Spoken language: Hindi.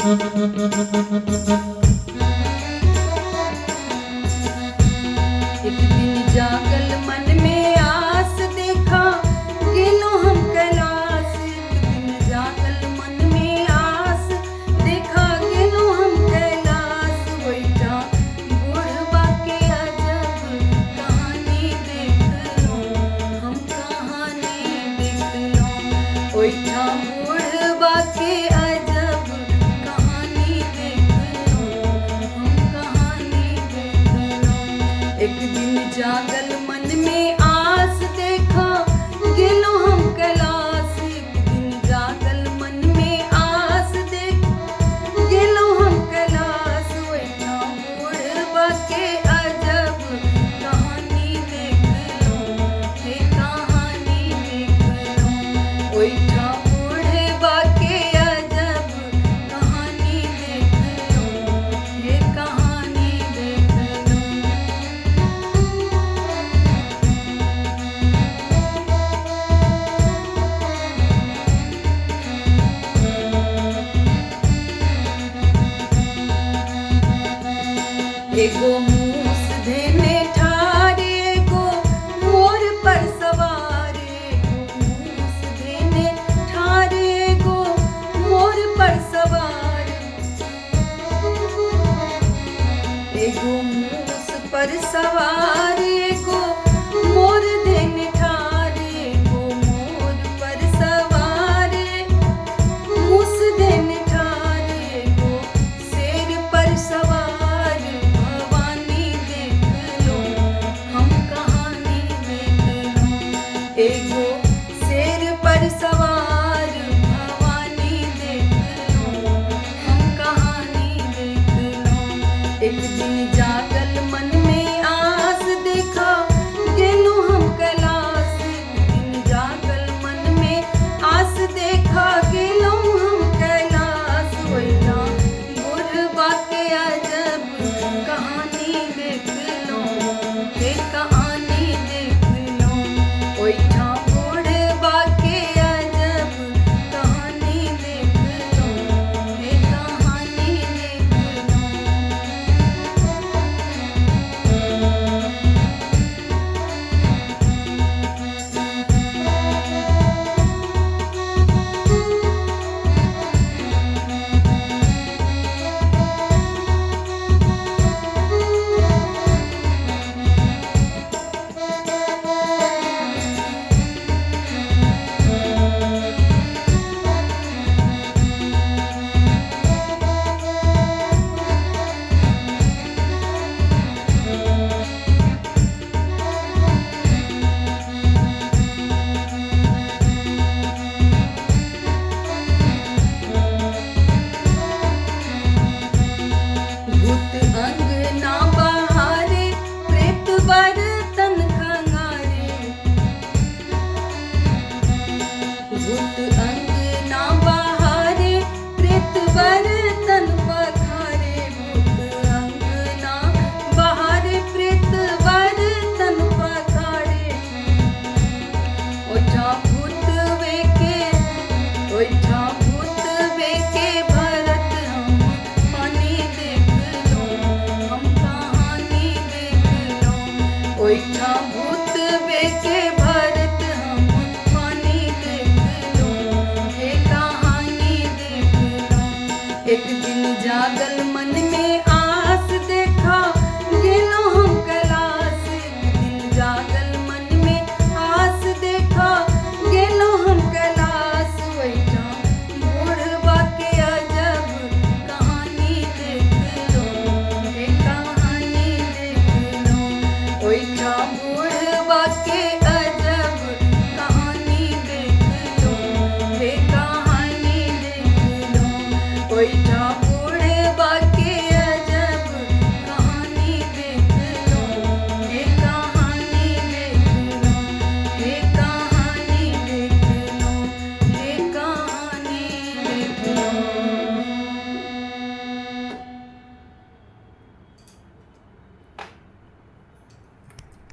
एक दिन जागल मन में आस देखा गेलो हम कैलाश। एक दिन जागल मन में आस देखा गेलो हम कैलाश। बैठा बुढ़बा के अजब कहानी देख लो, हम कहानी देख लो। बैठा बुढ़बा के अजब कहानी देख लो, हम कहानी देख लो। एक दिन जागल मन में आस देखा गेलो हम कैलाश। एक दिन जागल मन में आस देख गेलो हम कैलाश। बैठा बुढ़बा के अजब कहानी देख लो, हे कहानी देख लो। बैठा बुढ़बा के अजब कहानी देख लो, हे कहानी देख लो। एगो मूस धेने ठार, एगो मोर पर सवार। एगो मूस धेने ठार, एगो मोर पर सवार। एगो मूस पर सवार, एगो मोर धेने ठार। एगो मोर पर सवार, मूस धेने ठार। एगो शेर पर सवार, भवानी देख लो, हम कहानी देख लो। एगो शेर पर सवार, भवानी देख लो, हम कहानी देख लो। एक दिन जागल मन में आस देखा गेलो हम कैलाश। एक दिन जागल मन में आस देखा गेलो हम कैलाश। बैठा बुढ़बा के अजब कहानी देख लो, हे कहानी देख लो। बैठा बुढ़बा के अजब कहानी देख लो, हे कहानी देख लो। भूत अंगना बहारे, प्रेत बर्तन खंगारे। भूत अंगना बहारे, प्रेत बर्तन पखारे। भूत अंगना बहारे, प्रेत बर्तन पखारे। ओझा भूतवे के, ओझा भूतवे के भरत हम कहानी देख लो, हम कहानी देख लो। ओझा भूतवे के भरत हम कहानी देख लो, हे कहानी देख लो। एक दिन जागल